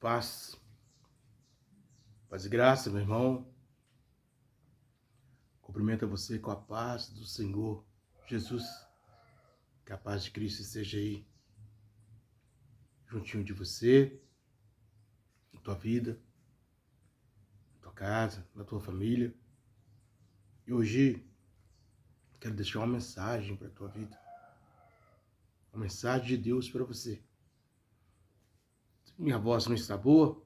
Paz, paz e graça, meu irmão. Cumprimento a você com a paz do Senhor Jesus. Que a paz de Cristo esteja aí, juntinho de você, na tua vida, na tua casa, na tua família. E hoje quero deixar uma mensagem para a tua vida. Uma mensagem de Deus para você. Minha voz não está boa,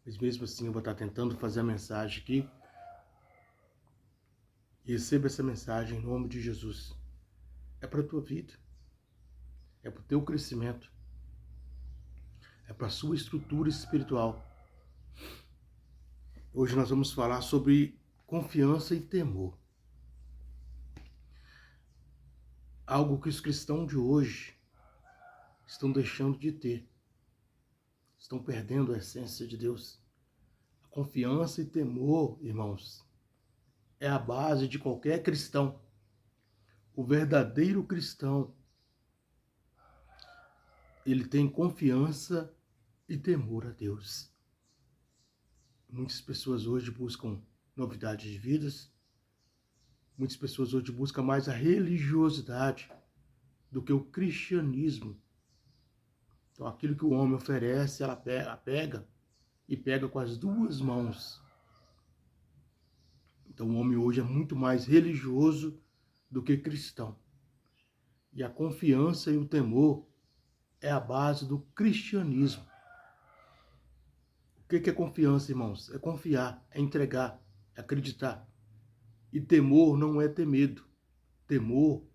mas mesmo assim eu vou estar tentando fazer a mensagem aqui. E receba essa mensagem em nome de Jesus. É para a tua vida. É para o teu crescimento. É para a sua estrutura espiritual. Hoje nós vamos falar sobre confiança e temor. Algo que os cristãos de hoje estão deixando de ter. Estão perdendo a essência de Deus. A confiança e temor, irmãos, é a base de qualquer cristão. O verdadeiro cristão, ele tem confiança e temor a Deus. Muitas pessoas hoje buscam novidades de vidas. Muitas pessoas hoje buscam mais a religiosidade do que o cristianismo. Então, aquilo que o homem oferece, ela pega e pega com as duas mãos. Então, o homem hoje é muito mais religioso do que cristão. E a confiança e o temor é a base do cristianismo. O que é confiança, irmãos? É confiar, é entregar, é acreditar. E temor não é ter medo. Temor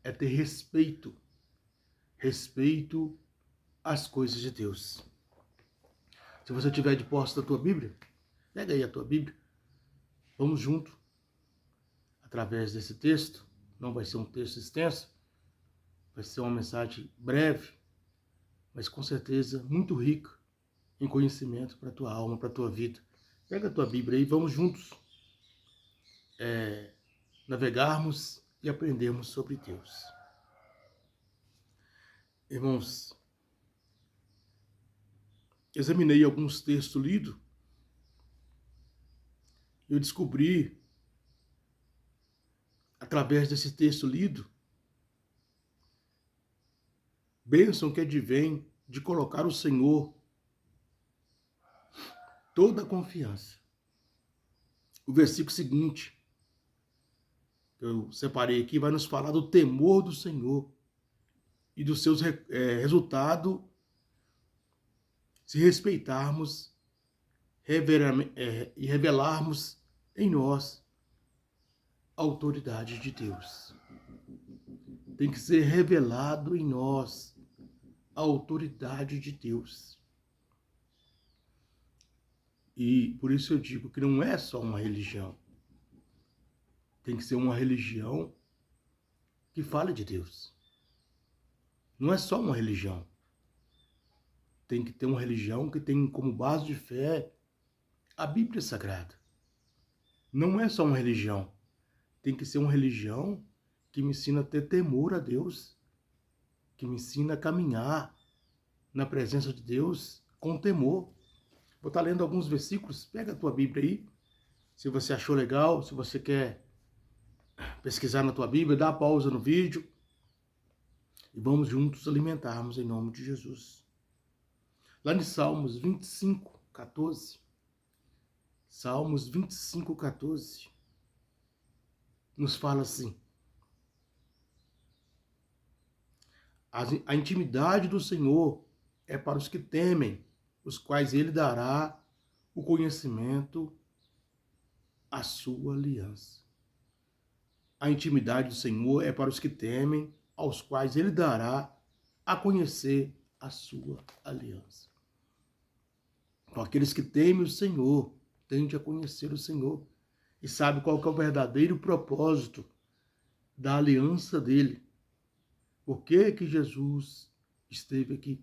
é ter respeito. Respeito às coisas de Deus. Se você tiver de posse da tua Bíblia, pega aí a tua Bíblia. Vamos junto, através desse texto. Não vai ser um texto extenso, vai ser uma mensagem breve, mas com certeza muito rica em conhecimento para a tua alma, para a tua vida. Pega a tua Bíblia aí, vamos juntos navegarmos e aprendermos sobre Deus. Irmãos, examinei alguns textos lidos e eu descobri, através desse texto lido, bênção que advém de colocar o Senhor toda a confiança. O versículo seguinte, que eu separei aqui, vai nos falar do temor do Senhor e dos seus resultados se respeitarmos e revelarmos em nós a autoridade de Deus. Tem que ser revelado em nós a autoridade de Deus. E por isso eu digo que não é só uma religião. Tem que ser uma religião que fale de Deus. Não é só uma religião. Tem que ter uma religião que tem como base de fé a Bíblia Sagrada. Não é só uma religião. Tem que ser uma religião que me ensina a ter temor a Deus, que me ensina a caminhar na presença de Deus com temor. Vou estar lendo alguns versículos. Pega a tua Bíblia aí. Se você achou legal, se você quer pesquisar na tua Bíblia, dá pausa no vídeo e vamos juntos alimentarmos em nome de Jesus. Lá em Salmos 25, 14. Salmos 25, 14. Nos fala assim: a intimidade do Senhor é para os que temem, os quais ele dará o conhecimento, a sua aliança. A intimidade do Senhor é para os que temem, aos quais ele dará a conhecer a sua aliança. Então, aqueles que temem o Senhor, tendem a conhecer o Senhor e sabe qual que é o verdadeiro propósito da aliança dele. Por que que Jesus esteve aqui?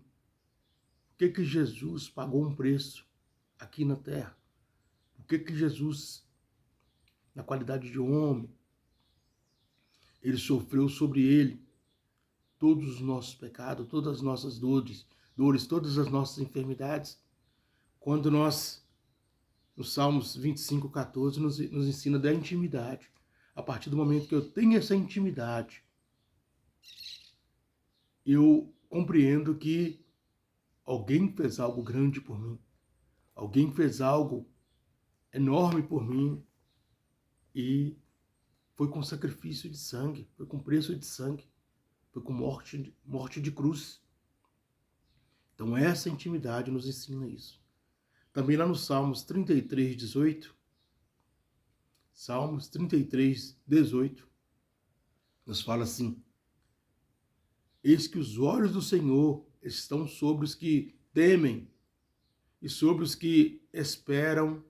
Por que que Jesus pagou um preço aqui na terra? Por que que Jesus, na qualidade de homem, ele sofreu sobre ele todos os nossos pecados, todas as nossas dores, dores, todas as nossas enfermidades. Quando nós, no Salmos 25:14, nos ensina da intimidade. A partir do momento que eu tenho essa intimidade, eu compreendo que alguém fez algo grande por mim. Alguém fez algo enorme por mim e foi com sacrifício de sangue, foi com preço de sangue, foi com morte de cruz. Então essa intimidade nos ensina isso. Também lá no Salmos 33:18, Salmos 33:18, nos fala assim: eis que os olhos do Senhor estão sobre os que temem e sobre os que esperam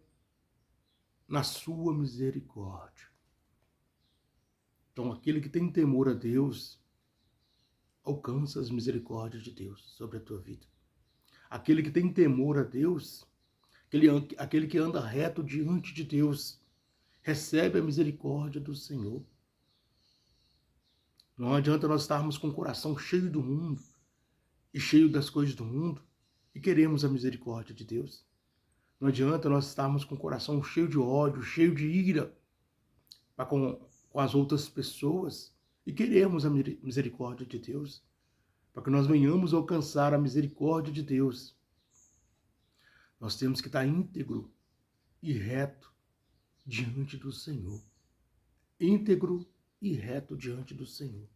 na sua misericórdia. Então, aquele que tem temor a Deus alcança as misericórdias de Deus sobre a tua vida. Aquele que tem temor a Deus, aquele que anda reto diante de Deus, recebe a misericórdia do Senhor. Não adianta nós estarmos com o coração cheio do mundo e cheio das coisas do mundo e queremos a misericórdia de Deus. Não adianta nós estarmos com o coração cheio de ódio, cheio de ira para com as outras pessoas e queremos a misericórdia de Deus, para que nós venhamos alcançar a misericórdia de Deus. Nós temos que estar íntegro e reto diante do Senhor. Íntegro e reto diante do Senhor.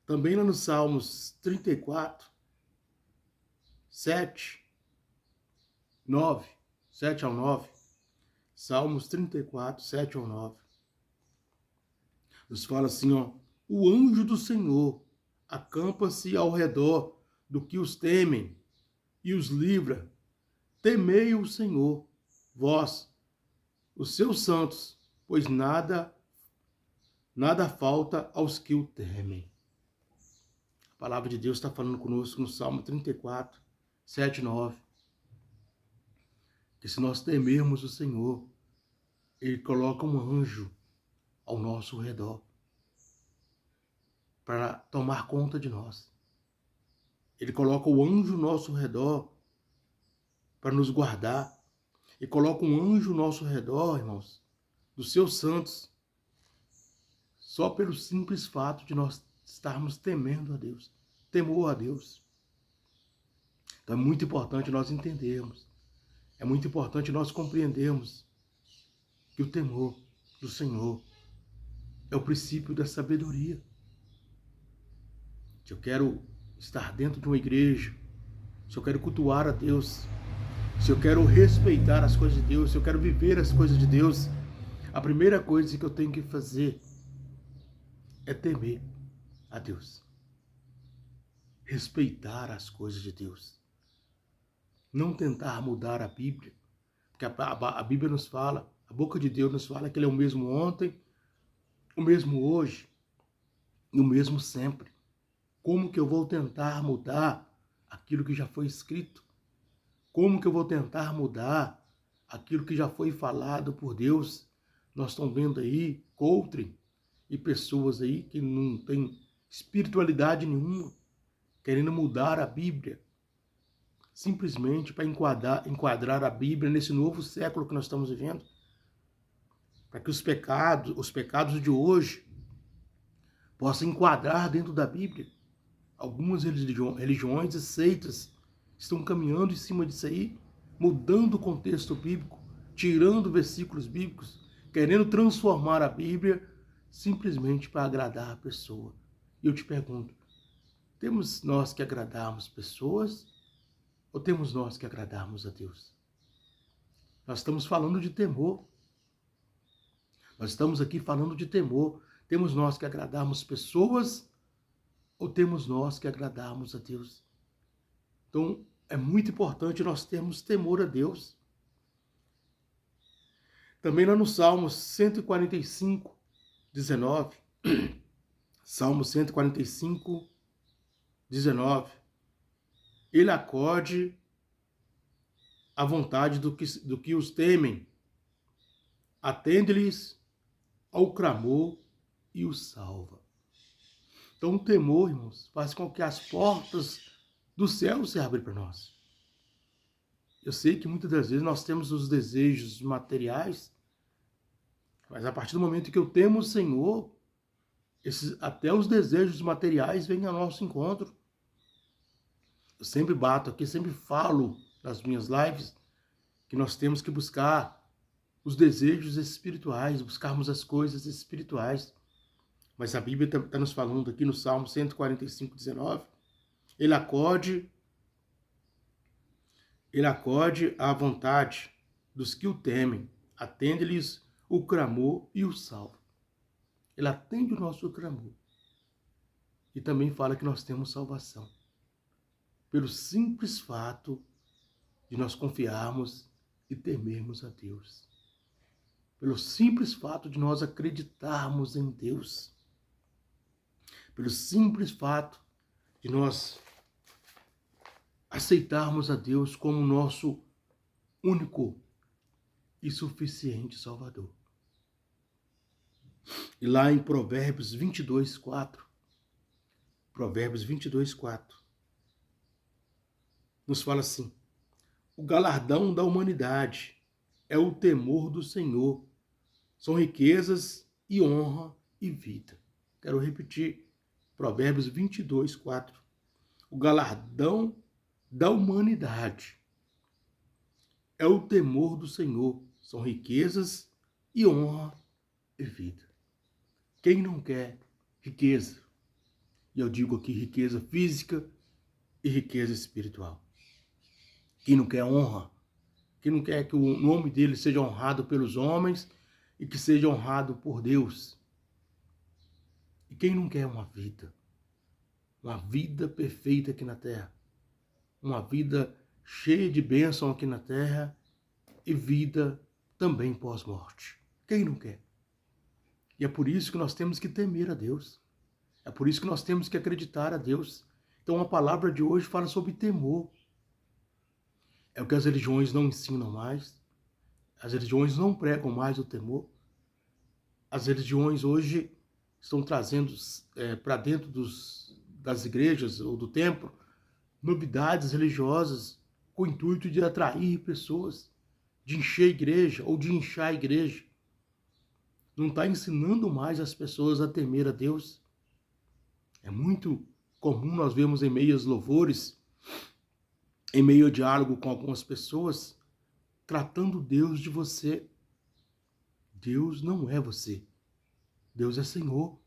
Também lá no Salmos 34, 7 ao 9, Salmos 34, 7 ao 9, nos fala assim, ó: o anjo do Senhor acampa-se ao redor do que os temem e os livra. Temei o Senhor, vós, os seus santos, pois nada falta aos que o temem. A palavra de Deus está falando conosco no Salmo 34, 7 e 9. Que se nós temermos o Senhor, Ele coloca um anjo ao nosso redor para tomar conta de nós. Ele coloca o anjo ao nosso redor para nos guardar. E coloca um anjo ao nosso redor, irmãos, dos seus santos, só pelo simples fato de nós estarmos temendo a Deus, temor a Deus. Então é muito importante nós entendermos, é muito importante nós compreendermos que o temor do Senhor é o princípio da sabedoria. Se eu quero estar dentro de uma igreja, se eu quero cultuar a Deus, se eu quero respeitar as coisas de Deus, se eu quero viver as coisas de Deus, a primeira coisa que eu tenho que fazer é temer a Deus. Respeitar as coisas de Deus. Não tentar mudar a Bíblia, porque a Bíblia nos fala, a boca de Deus nos fala que Ele é o mesmo ontem, o mesmo hoje e o mesmo sempre. Como que eu vou tentar mudar aquilo que já foi escrito? Como que eu vou tentar mudar aquilo que já foi falado por Deus? Nós estamos vendo aí coaching e pessoas aí que não têm espiritualidade nenhuma, querendo mudar a Bíblia, simplesmente para enquadrar a Bíblia nesse novo século que nós estamos vivendo, para que os pecados de hoje possam enquadrar dentro da Bíblia. Algumas religiões e seitas estão caminhando em cima disso aí, mudando o contexto bíblico, tirando versículos bíblicos, querendo transformar a Bíblia simplesmente para agradar a pessoa. E eu te pergunto, temos nós que agradarmos pessoas ou temos nós que agradarmos a Deus? Nós estamos falando de temor. Nós estamos aqui falando de temor. Temos nós que agradarmos pessoas ou temos nós que agradarmos a Deus? Então, é muito importante nós termos temor a Deus. Também lá no Salmo 145, 19, Salmo 145, 19, ele acode à vontade do que os temem, atende-lhes ao clamor e os salva. Então, o temor, irmãos, faz com que as portas do céu se abre para nós. Eu sei que muitas das vezes nós temos os desejos materiais, mas a partir do momento que eu temo o Senhor, até os desejos materiais vêm ao nosso encontro. Eu sempre bato aqui, sempre falo nas minhas lives que nós temos que buscar os desejos espirituais, buscarmos as coisas espirituais. Mas a Bíblia está nos falando aqui no Salmo 145, 19, Ele acode à vontade dos que o temem, atende-lhes o clamor e o salva. Ele atende o nosso clamor. E também fala que nós temos salvação. Pelo simples fato de nós confiarmos e temermos a Deus. Pelo simples fato de nós acreditarmos em Deus. Pelo simples fato de nós aceitarmos a Deus como nosso único e suficiente Salvador. E lá em Provérbios 22, 4, nos fala assim: o galardão da humanidade é o temor do Senhor, são riquezas e honra e vida. Quero repetir, Provérbios 22, 4. O galardão da humanidade é o temor do Senhor, são riquezas e honra e vida. Quem não quer riqueza? E eu digo aqui riqueza física e riqueza espiritual. Quem não quer honra? Quem não quer que o nome dele seja honrado pelos homens e que seja honrado por Deus? E quem não quer uma vida perfeita aqui na terra, uma vida cheia de bênção aqui na terra e vida também pós-morte? Quem não quer? E é por isso que nós temos que temer a Deus. É por isso que nós temos que acreditar a Deus. Então a palavra de hoje fala sobre temor. É o que as religiões não ensinam mais. As religiões não pregam mais o temor. As religiões hoje estão trazendo para dentro das igrejas ou do templo novidades religiosas com o intuito de atrair pessoas, de encher a igreja ou de inchar a igreja. Não está ensinando mais as pessoas a temer a Deus. É muito comum nós vermos em meio aos louvores, em meio ao diálogo com algumas pessoas, tratando Deus de você. Deus não é você. Deus é Senhor.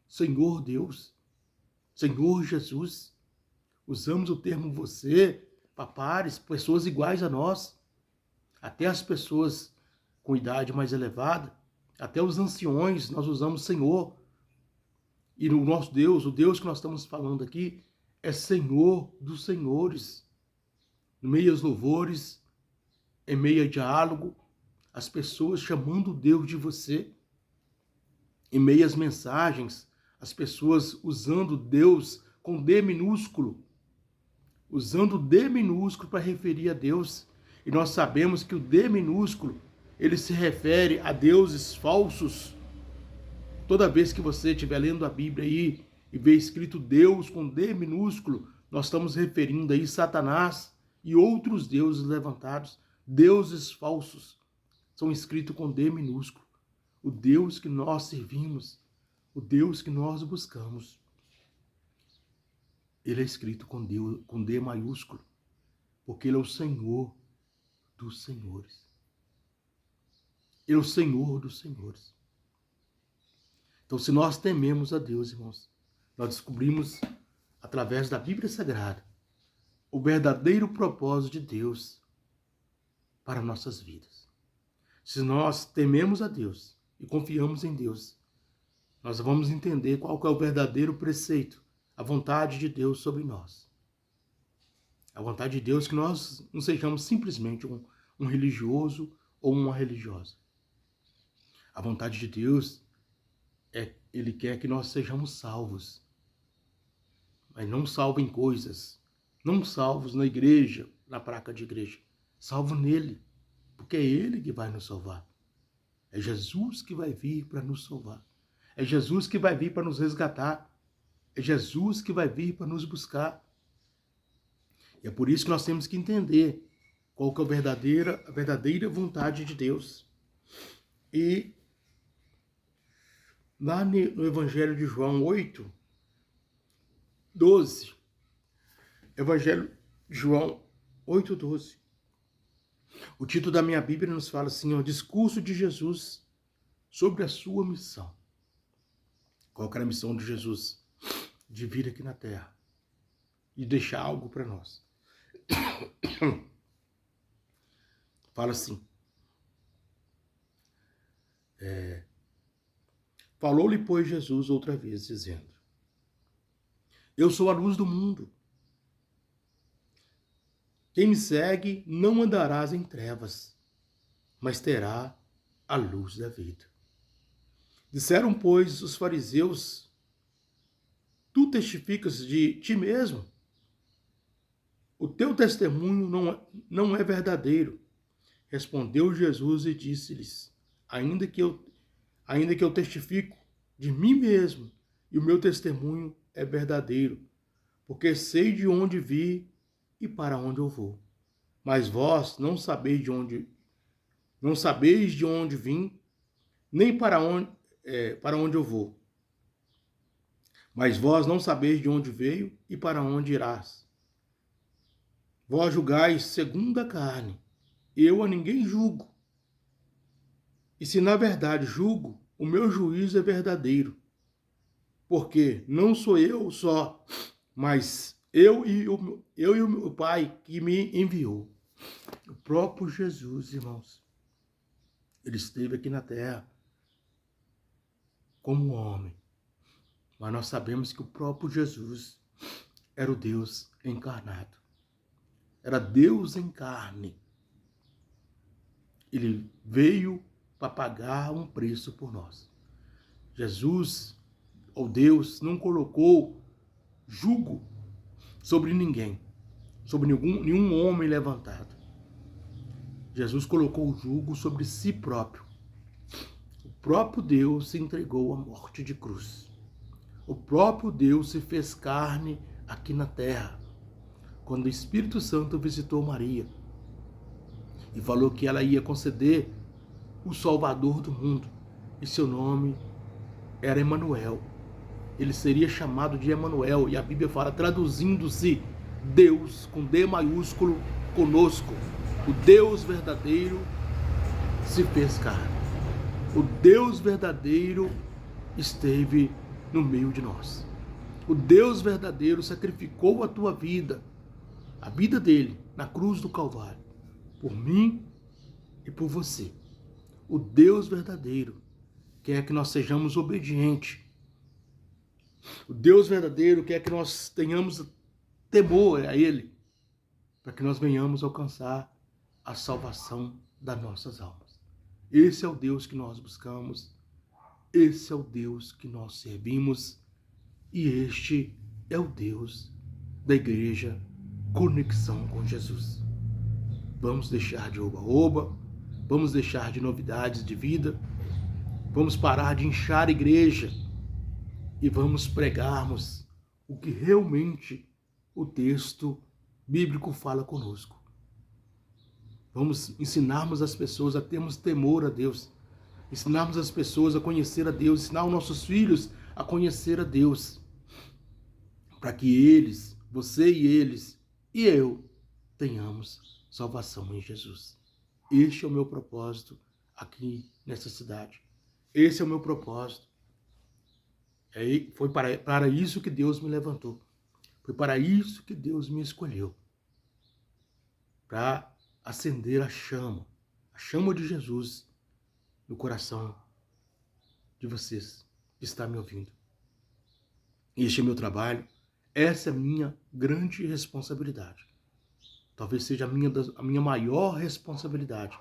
Senhor Deus. Senhor Jesus. Usamos o termo você para pares, pessoas iguais a nós. Até as pessoas com idade mais elevada, até os anciões, nós usamos Senhor. E o nosso Deus, o Deus que nós estamos falando aqui, é Senhor dos senhores. No meio aos louvores, em meio a diálogo, as pessoas chamando Deus de você. Em meio às mensagens, as pessoas usando Deus com D minúsculo. Usando o D minúsculo para referir a Deus. E nós sabemos que o D minúsculo, ele se refere a deuses falsos. Toda vez que você estiver lendo a Bíblia aí e ver escrito Deus com D minúsculo, nós estamos referindo aí Satanás e outros deuses levantados, deuses falsos, são escritos com D minúsculo. O Deus que nós servimos, o Deus que nós buscamos, ele é escrito com D maiúsculo, porque ele é o Senhor dos senhores. Ele é o Senhor dos senhores. Então, se nós tememos a Deus, irmãos, nós descobrimos, através da Bíblia Sagrada, o verdadeiro propósito de Deus para nossas vidas. Se nós tememos a Deus e confiamos em Deus, nós vamos entender qual que é o verdadeiro preceito, a vontade de Deus sobre nós. A vontade de Deus que nós não sejamos simplesmente um religioso ou uma religiosa. A vontade de Deus Ele quer que nós sejamos salvos. Mas não salvos em coisas. Não salvos na igreja, na placa de igreja. Salvo nele. Porque é ele que vai nos salvar. É Jesus que vai vir para nos salvar. É Jesus que vai vir para nos resgatar. É Jesus que vai vir para nos buscar. E é por isso que nós temos que entender qual que é a verdadeira vontade de Deus. E lá no Evangelho de João 8, 12, Evangelho de João 8, 12, o título da minha Bíblia nos fala assim, o discurso de Jesus sobre a sua missão. Qual que era a missão de Jesus? De vir aqui na Terra e deixar algo para nós. Fala assim, falou-lhe, pois, Jesus outra vez, dizendo, eu sou a luz do mundo. Quem me segue não andarás em trevas, mas terá a luz da vida. Disseram, pois, os fariseus, tu testificas de ti mesmo? O teu testemunho não é verdadeiro. Respondeu Jesus e disse-lhes, ainda que eu testifico de mim mesmo, e o meu testemunho é verdadeiro, porque sei de onde vi e para onde eu vou. Mas vós não sabeis de onde vim, nem para onde eu vou. Mas vós não sabeis de onde veio e para onde irás. Vós julgais segundo a carne, eu a ninguém julgo. E se na verdade julgo, o meu juízo é verdadeiro. Porque não sou eu só, mas eu e o meu Pai que me enviou. O próprio Jesus, irmãos, ele esteve aqui na terra como homem. Mas nós sabemos que o próprio Jesus era o Deus encarnado. Era Deus em carne. Ele veio para pagar um preço por nós. Jesus, ou Deus, não colocou jugo sobre ninguém, sobre nenhum homem levantado. Jesus colocou o jugo sobre si próprio. O próprio Deus se entregou à morte de cruz. O próprio Deus se fez carne aqui na terra, quando o Espírito Santo visitou Maria e falou que ela ia conceder o Salvador do mundo, e seu nome era Emanuel. Ele seria chamado de Emanuel, e a Bíblia fala, traduzindo-se, Deus, com D maiúsculo, conosco. O Deus verdadeiro se fez carne. O Deus verdadeiro esteve no meio de nós. O Deus verdadeiro sacrificou a tua vida, a vida dele, na cruz do Calvário, por mim e por você. O Deus verdadeiro quer que nós sejamos obedientes. O Deus verdadeiro quer que nós tenhamos temor a Ele, para que nós venhamos alcançar a salvação das nossas almas. Esse é o Deus que nós buscamos, esse é o Deus que nós servimos, e este é o Deus da igreja Conexão com Jesus. Vamos deixar de oba-oba, vamos deixar de novidades de vida, vamos parar de inchar a igreja e vamos pregarmos o que realmente o texto bíblico fala conosco. Vamos ensinarmos as pessoas a termos temor a Deus, ensinarmos as pessoas a conhecer a Deus, ensinar os nossos filhos a conhecer a Deus, para que eles, você e eles e eu, tenhamos salvação em Jesus. Este é o meu propósito aqui nessa cidade. Esse é o meu propósito. Foi para isso que Deus me levantou. Foi para isso que Deus me escolheu. Para acender a chama de Jesus no coração de vocês que estão me ouvindo. Este é meu trabalho, essa é a minha grande responsabilidade. Talvez seja a minha maior responsabilidade,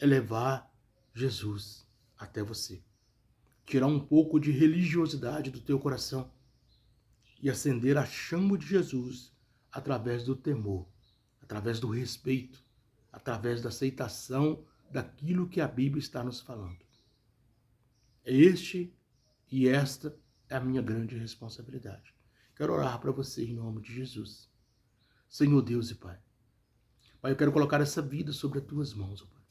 é levar Jesus até você. Tirar um pouco de religiosidade do teu coração e acender a chama de Jesus através do temor, através do respeito, através da aceitação daquilo que a Bíblia está nos falando. Esta é a minha grande responsabilidade. Quero orar para você em nome de Jesus. Senhor Deus e Pai. Pai, eu quero colocar essa vida sobre as tuas mãos, ó Pai.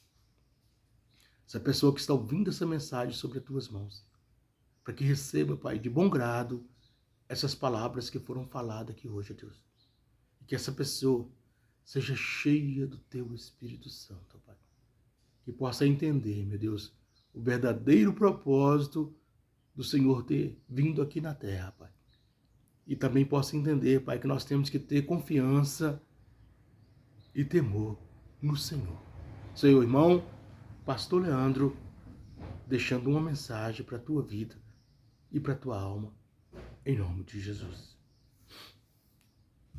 Essa pessoa que está ouvindo essa mensagem sobre as tuas mãos, para que receba, Pai, de bom grado essas palavras que foram faladas aqui hoje, ó Deus. E que essa pessoa seja cheia do teu Espírito Santo, ó Pai. Que possa entender, meu Deus, o verdadeiro propósito do Senhor ter vindo aqui na terra, Pai. E também possa entender, Pai, que nós temos que ter confiança e temor no Senhor. Seu irmão, Pastor Leandro, deixando uma mensagem para a tua vida e para a tua alma, em nome de Jesus.